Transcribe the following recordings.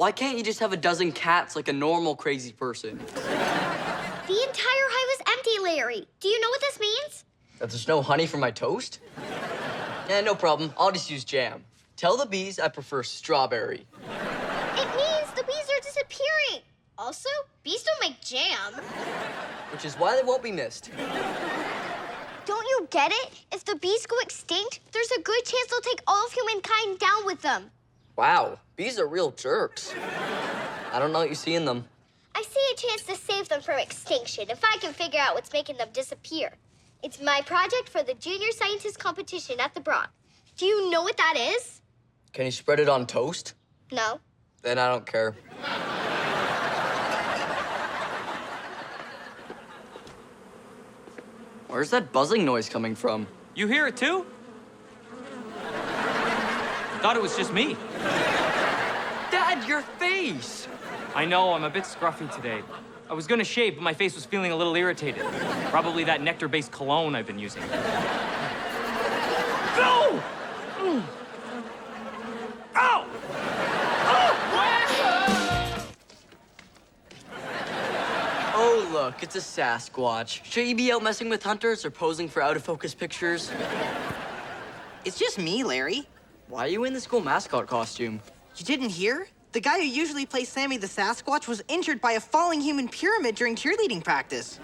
Why can't you just have a dozen cats like a normal crazy person? The entire hive is empty, Larry. Do you know what this means? That there's no honey for my toast? Yeah, no problem. I'll just use jam. Tell the bees I prefer strawberry. It means the bees are disappearing. Also, bees don't make jam. Which is why they won't be missed. Don't you get it? If the bees go extinct, there's a good chance they'll take all of humankind down with them. Wow, bees are real jerks. I don't know what you see in them. I see a chance to save them from extinction if I can figure out what's making them disappear. It's my project for the junior scientist competition at the Bronx. Do you know what that is? Can you spread it on toast? No. Then I don't care. Where's that buzzing noise coming from? You hear it too? Thought it was just me. Dad, your face! I know, I'm a bit scruffy today. I was gonna shave, but my face was feeling a little irritated. Probably that nectar-based cologne I've been using. No! Ow! Oh, look, it's a Sasquatch. Should you be out messing with hunters or posing for out-of-focus pictures? It's just me, Larry. Why are you in the school mascot costume? You didn't hear? The guy who usually plays Sammy the Sasquatch was injured by a falling human pyramid during cheerleading practice.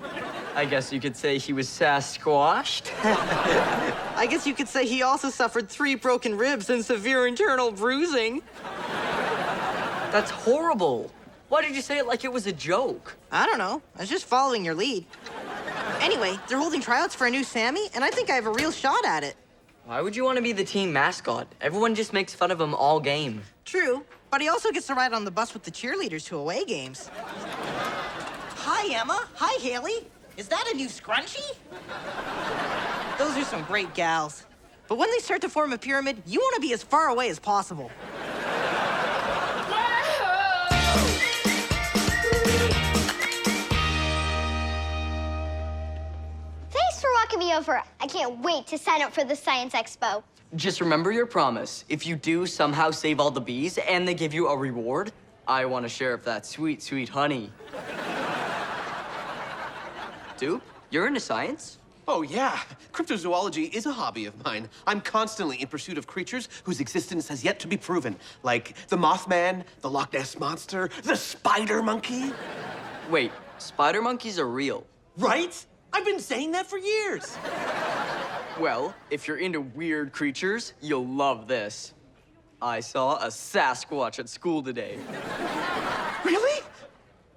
I guess you could say he was Sasquatched. I guess you could say he also suffered 3 broken ribs and severe internal bruising. That's horrible. Why did you say it like it was a joke? I don't know. I was just following your lead. Anyway, they're holding tryouts for a new Sammy, and I think I have a real shot at it. Why would you want to be the team mascot? Everyone just makes fun of him all game. True, but he also gets to ride on the bus with the cheerleaders to away games. Hi, Emma. Hi, Haley. Is that a new scrunchie? Those are some great gals. But when they start to form a pyramid, you want to be as far away as possible. Thanks for walking me over. I can't wait to sign up for the Science Expo. Just remember your promise. If you do somehow save all the bees and they give you a reward, I want to share of that sweet, sweet honey. Doop, you're into science? Oh, yeah. Cryptozoology is a hobby of mine. I'm constantly in pursuit of creatures whose existence has yet to be proven, like the Mothman, the Loch Ness Monster, the spider monkey. Wait, spider monkeys are real. Right? I've been saying that for years. Well, if you're into weird creatures, you'll love this. I saw a Sasquatch at school today. Really?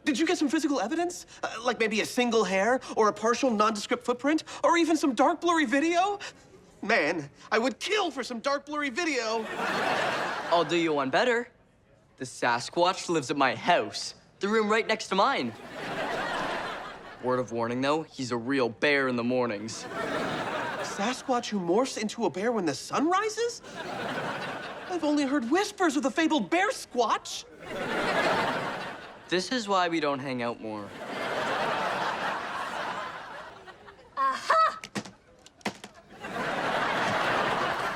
Did you get some physical evidence? Like maybe a single hair, or a partial nondescript footprint, or even some dark, blurry video? Man, I would kill for some dark, blurry video. I'll do you one better. The Sasquatch lives at my house, the room right next to mine. Word of warning, though, he's a real bear in the mornings. Sasquatch who morphs into a bear when the sun rises? I've only heard whispers of the fabled bear squatch. This is why we don't hang out more. Aha!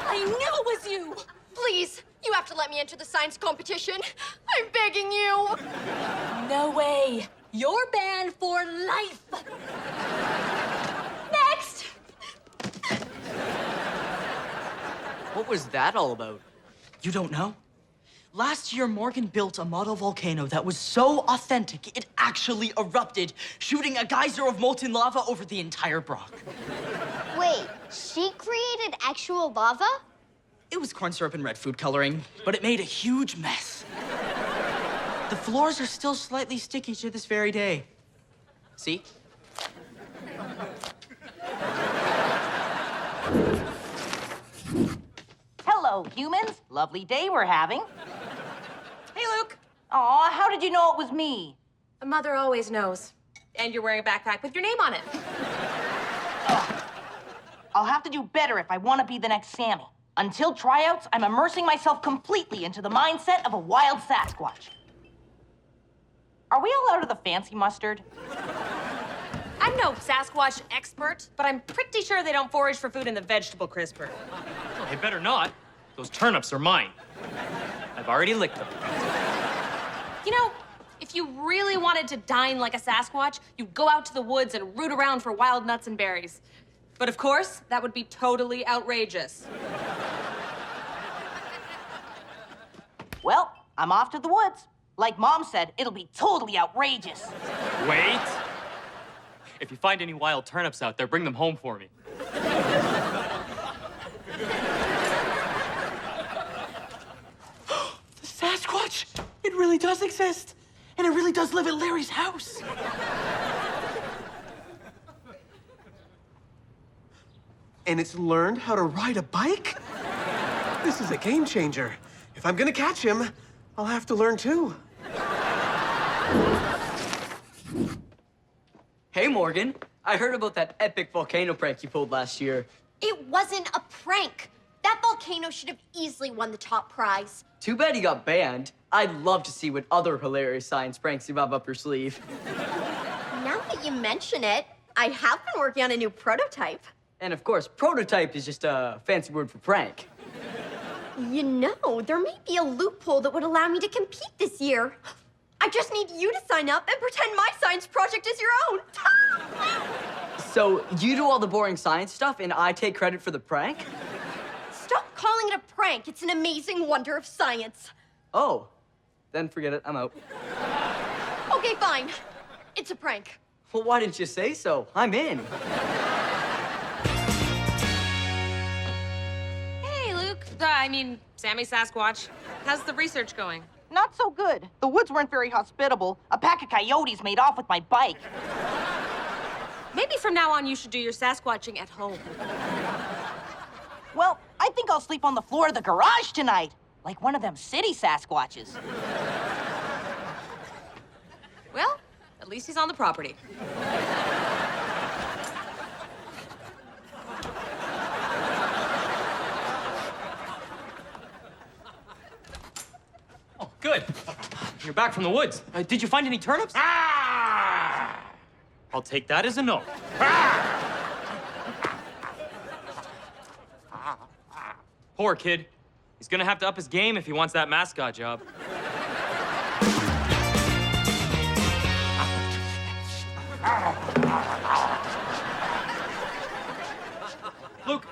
I knew it was you! Please, you have to let me enter the science competition. I'm begging you. No way. You're banned for life. Next! What was that all about? You don't know? Last year, Morgan built a model volcano that was so authentic, it actually erupted, shooting a geyser of molten lava over the entire Bronx. Wait, she created actual lava? It was corn syrup and red food coloring, but it made a huge mess. The floors are still slightly sticky to this very day. See? Hello, humans. Lovely day we're having. Hey, Luke. Aw, how did you know it was me? A mother always knows. And you're wearing a backpack with your name on it. I'll have to do better if I want to be the next Sammy. Until tryouts, I'm immersing myself completely into the mindset of a wild Sasquatch. Are we all out of the fancy mustard? I'm no Sasquatch expert, but I'm pretty sure they don't forage for food in the vegetable crisper. They better not. Those turnips are mine. I've already licked them. You know, if you really wanted to dine like a Sasquatch, you'd go out to the woods and root around for wild nuts and berries. But of course, that would be totally outrageous. Well, I'm off to the woods. Like Mom said, it'll be totally outrageous. Wait. If you find any wild turnips out there, bring them home for me. The Sasquatch! It really does exist. And it really does live at Larry's house. And it's learned how to ride a bike? This is a game changer. If I'm gonna catch him, I'll have to learn too. Hey, Morgan. I heard about that epic volcano prank you pulled last year. It wasn't a prank. That volcano should have easily won the top prize. Too bad he got banned. I'd love to see what other hilarious science pranks you have up your sleeve. Now that you mention it, I have been working on a new prototype. And of course, prototype is just a fancy word for prank. You know, there may be a loophole that would allow me to compete this year. I just need you to sign up and pretend my science project is your own. So you do all the boring science stuff and I take credit for the prank? Stop calling it a prank. It's an amazing wonder of science. Oh, then forget it. I'm out. Okay, fine. It's a prank. Well, why didn't you say so? I'm in. Hey, Luke. Sammy Sasquatch. How's the research going? Not so good. The woods weren't very hospitable. A pack of coyotes made off with my bike. Maybe from now on you should do your Sasquatching at home. Well, I think I'll sleep on the floor of the garage tonight, like one of them city Sasquatches. Well, at least he's on the property. Oh, good. You're back from the woods. Did you find any turnips? I'll take that as a no. Poor kid. He's gonna have to up his game if he wants that mascot job. Luke,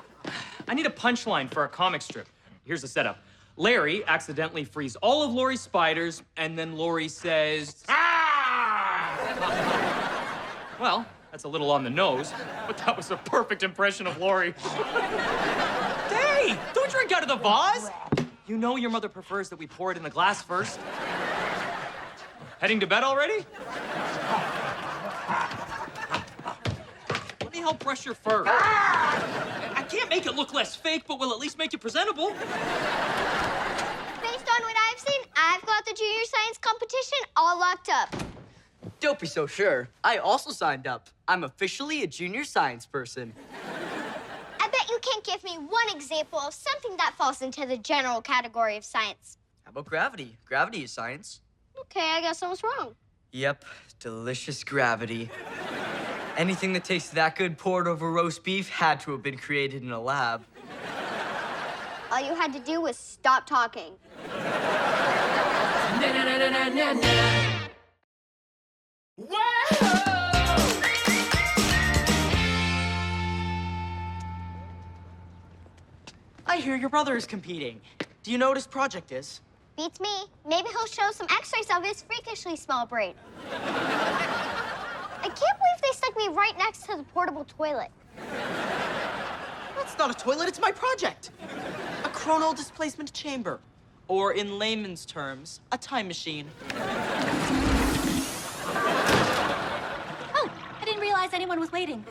I need a punchline for a comic strip. Here's the setup. Larry accidentally frees all of Lori's spiders, and then Lori says, well, that's a little on the nose, but that was a perfect impression of Lori. Hey, don't drink out of the vase. You know your mother prefers that we pour it in the glass first. Heading to bed already? Let me help brush your fur. I can't make it look less fake, but will at least make it presentable. Based on what I've seen, I've got the junior science competition all locked up. Don't be so sure. I also signed up. I'm officially a junior science person. I bet you can't give me one example of something that falls into the general category of science. How about gravity? Gravity is science. Okay, I guess I was wrong. Yep, delicious gravity. Anything that tastes that good poured over roast beef had to have been created in a lab. All you had to do was stop talking. I hear your brother is competing. Do you know what his project is? Beats me. Maybe he'll show some x-rays of his freakishly small brain. I can't believe they stuck me right next to the portable toilet. That's not a toilet, it's my project. A chronal displacement chamber. Or in layman's terms, a time machine. Oh, I didn't realize anyone was waiting.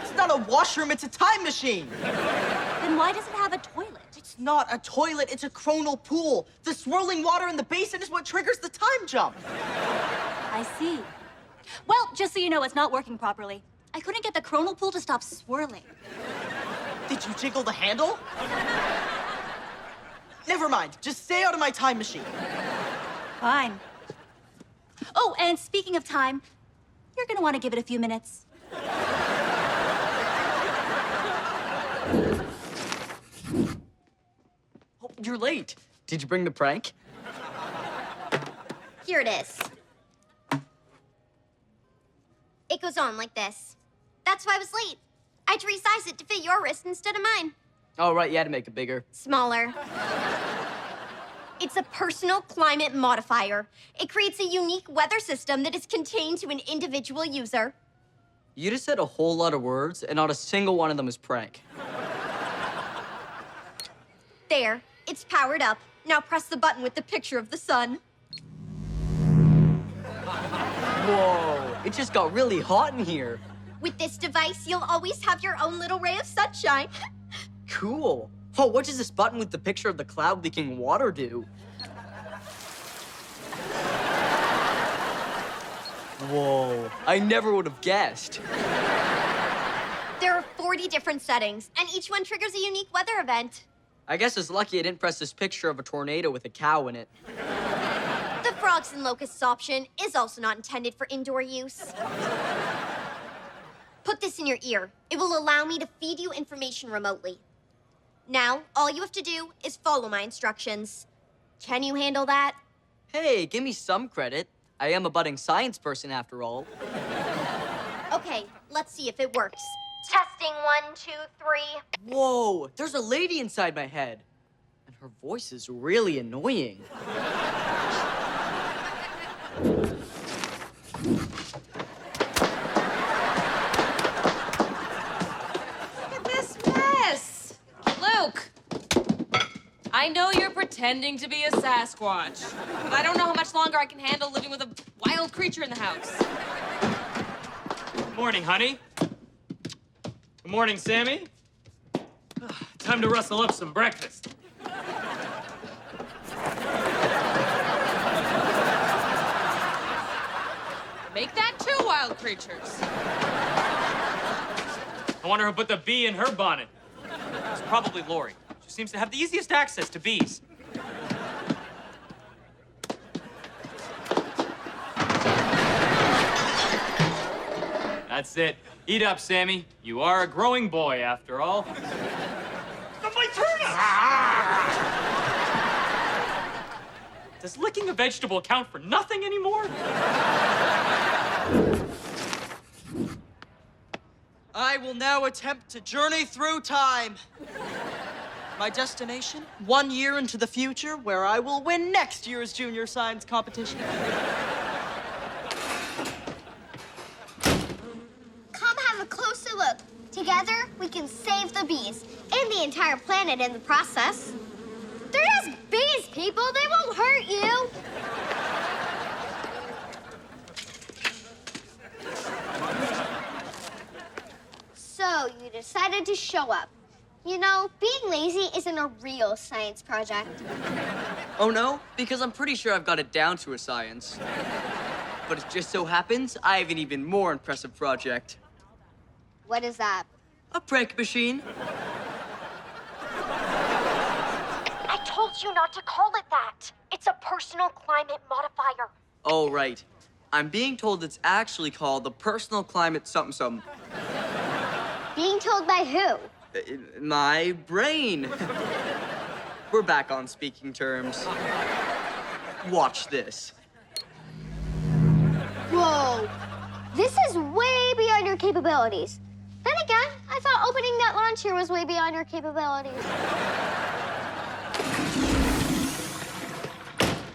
It's not a washroom, it's a time machine. Then why does it have a toilet? It's not a toilet, it's a chronal pool. The swirling water in the basin is what triggers the time jump. I see. Well, just so you know, it's not working properly. I couldn't get the chronal pool to stop swirling. Did you jiggle the handle? Never mind, just stay out of my time machine. Fine. Oh, and speaking of time, you're gonna want to give it a few minutes. Oh, you're late. Did you bring the prank? Here it is. It goes on like this. That's why I was late. I had to resize it to fit your wrist instead of mine. Oh, right, you had to make it bigger. Smaller. It's a personal climate modifier. It creates a unique weather system that is contained to an individual user. You just said a whole lot of words, and not a single one of them is prank. There, it's powered up. Now press the button with the picture of the sun. Whoa, it just got really hot in here. With this device, you'll always have your own little ray of sunshine. Cool. Oh, what does this button with the picture of the cloud leaking water do? Whoa, I never would have guessed. There are 40 different settings, and each one triggers a unique weather event. I guess it's lucky I didn't press this picture of a tornado with a cow in it. The frogs and locusts option is also not intended for indoor use. Put this in your ear. It will allow me to feed you information remotely. Now, all you have to do is follow my instructions. Can you handle that? Hey, give me some credit. I am a budding science person after all. Okay, let's see if it works. Testing 1, 2, 3. Whoa, there's a lady inside my head. And her voice is really annoying. Look at this mess. Luke, I know you're pretending to be a Sasquatch, but I don't know how much longer I can handle living with a wild creature in the house. Good morning, honey. Good morning, Sammy. Time to rustle up some breakfast. Make that 2 wild creatures. I wonder who put the bee in her bonnet. It's probably Lori. She seems to have the easiest access to bees. That's it. Eat up, Sammy. You are a growing boy, after all. My turnip! Does licking a vegetable count for nothing anymore? I will now attempt to journey through time. My destination, 1 year into the future, where I will win next year's junior science competition. Come have a closer look. Together, we can save the bees and the entire planet in the process. They're just bees, people. They won't hurt you. So, you decided to show up. You know, being lazy isn't a real science project. Oh no? Because I'm pretty sure I've got it down to a science. But it just so happens I have an even more impressive project. What is that? A prank machine. I told you not to call it that. It's a personal climate modifier. Oh, right. I'm being told it's actually called the personal climate something something. Being told by who? My brain. We're back on speaking terms. Watch this. Whoa. This is way beyond your capabilities. Then again, I thought opening that launcher was way beyond your capabilities.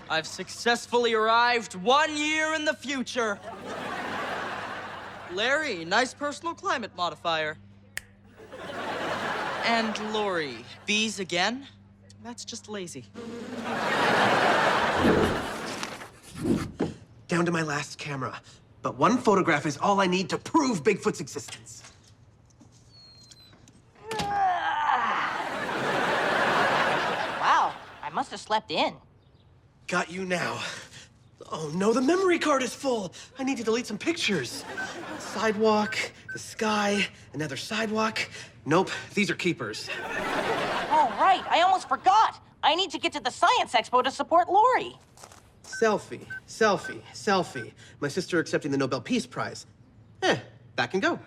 I've successfully arrived 1 year in the future. Larry, nice personal climate modifier. And Lori, bees again? That's just lazy. Down to my last camera. But one photograph is all I need to prove Bigfoot's existence. Wow, I must have slept in. Got you now. Oh no, the memory card is full. I need to delete some pictures. Sidewalk, the sky, another sidewalk. Nope, these are keepers. Oh, right, I almost forgot. I need to get to the Science Expo to support Lori. Selfie, selfie, selfie. My sister accepting the Nobel Peace Prize. Back and go.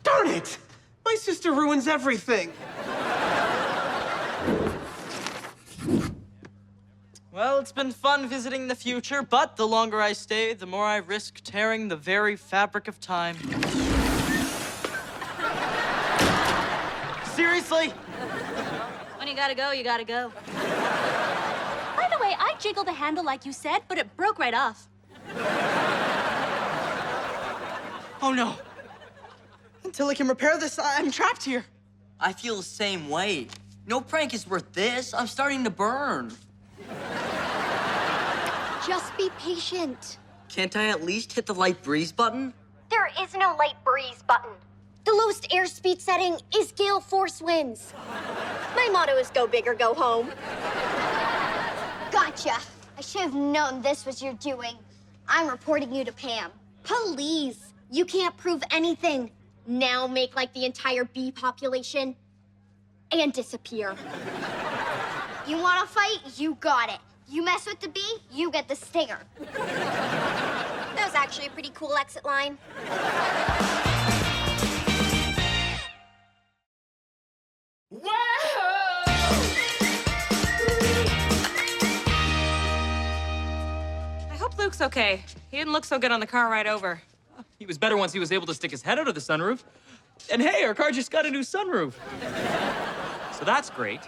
Darn it! My sister ruins everything. Well, it's been fun visiting the future, but the longer I stay, the more I risk tearing the very fabric of time. Seriously? When you gotta go, you gotta go. By the way, I jiggled the handle like you said, but it broke right off. Oh no. Until I can repair this, I'm trapped here. I feel the same way. No prank is worth this. I'm starting to burn. Just be patient. Can't I at least hit the light breeze button? There is no light breeze button. The lowest airspeed setting is gale force winds. My motto is go big or go home. Gotcha. I should have known this was your doing. I'm reporting you to Pam. Please, you can't prove anything. Now make like the entire bee population and disappear. You want to fight? You got it. You mess with the bee, you get the stinger. That was actually a pretty cool exit line. I hope Luke's okay. He didn't look so good on the car ride over. He was better once he was able to stick his head out of the sunroof. And hey, our car just got a new sunroof. So that's great.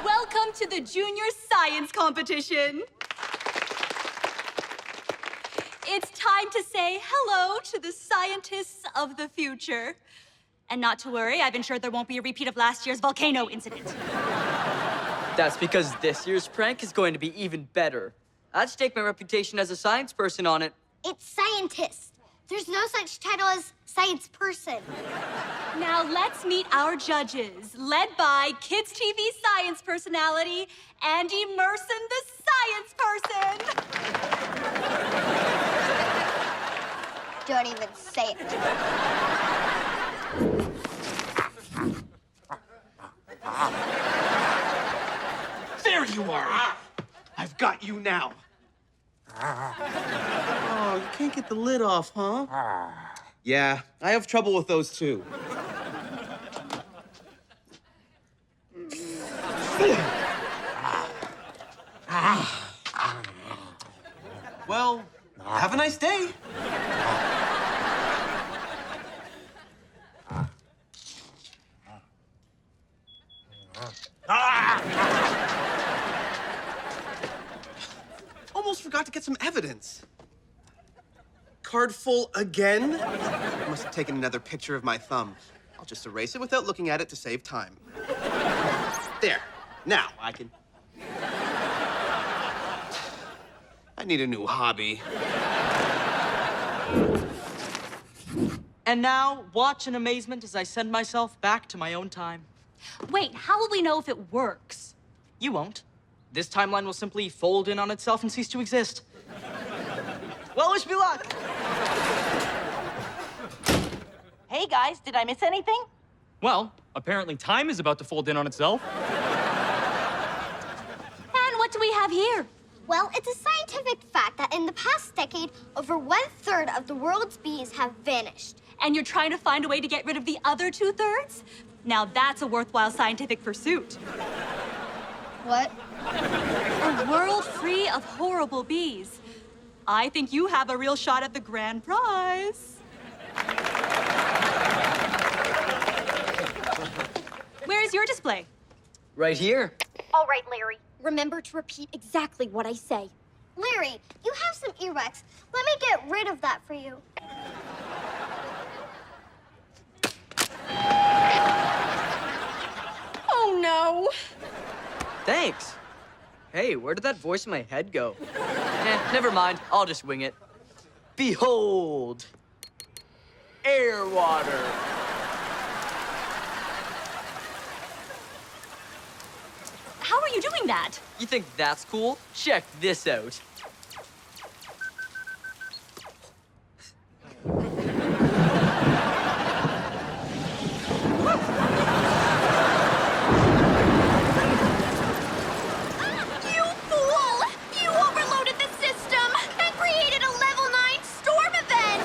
Welcome to the junior science competition. It's time to say hello to the scientists of the future. And not to worry, I've ensured there won't be a repeat of last year's volcano incident. That's because this year's prank is going to be even better. I'd stake my reputation as a science person on it. It's scientist. There's no such title as science person. Now let's meet our judges, led by Kids TV science personality, Andy Merson, the science person. Don't even say it. There you are! I've got you now. Oh, you can't get the lid off, huh? Yeah, I have trouble with those too. Well, have a nice day. Almost forgot to get some evidence. Card full again? I must have taken another picture of my thumb. I'll just erase it without looking at it to save time. There. Now I can... I need a new hobby. And now, watch in amazement as I send myself back to my own time. Wait, how will we know if it works? You won't. This timeline will simply fold in on itself and cease to exist. Well, wish me luck. Hey, guys, did I miss anything? Well, apparently time is about to fold in on itself. And what do we have here? Well, it's a scientific fact that in the past decade, over 1/3 of the world's bees have vanished. And you're trying to find a way to get rid of the other 2/3? Now that's a worthwhile scientific pursuit. What? A world free of horrible bees. I think you have a real shot at the grand prize. Where's your display? Right here. All right, Larry. Remember to repeat exactly what I say. Larry, you have some earwax. Let me get rid of that for you. Oh, no. Thanks. Hey, where did that voice in my head go? Never mind. I'll just wing it. Behold, air water. How are you doing that? You think that's cool? Check this out. You fool! You overloaded the system and created a level 9 storm event!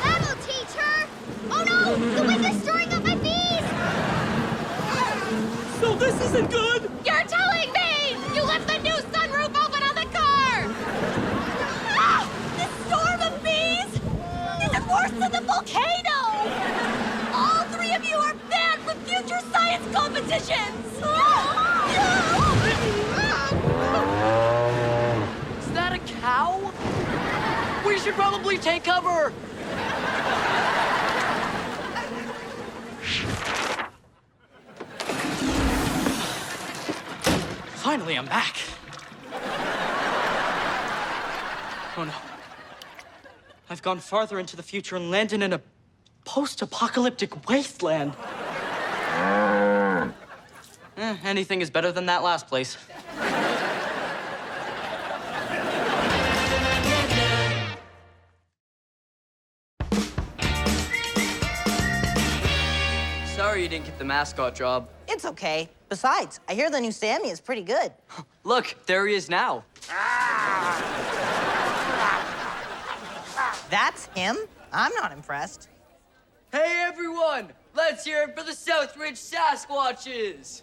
That'll teach her! Oh no! The wind is storing up my bees! So this isn't good! Your time! volcano! All three of you are banned from future science competitions! Is that a cow? We should probably take cover. Finally, I'm back. Oh no. I've gone farther into the future and landed in a post-apocalyptic wasteland. Anything is better than that last place. Sorry you didn't get the mascot job. It's okay. Besides, I hear the new Sammy is pretty good. Look, there he is now. That's him? I'm not impressed. Hey, everyone! Let's hear it for the Southridge Sasquatches!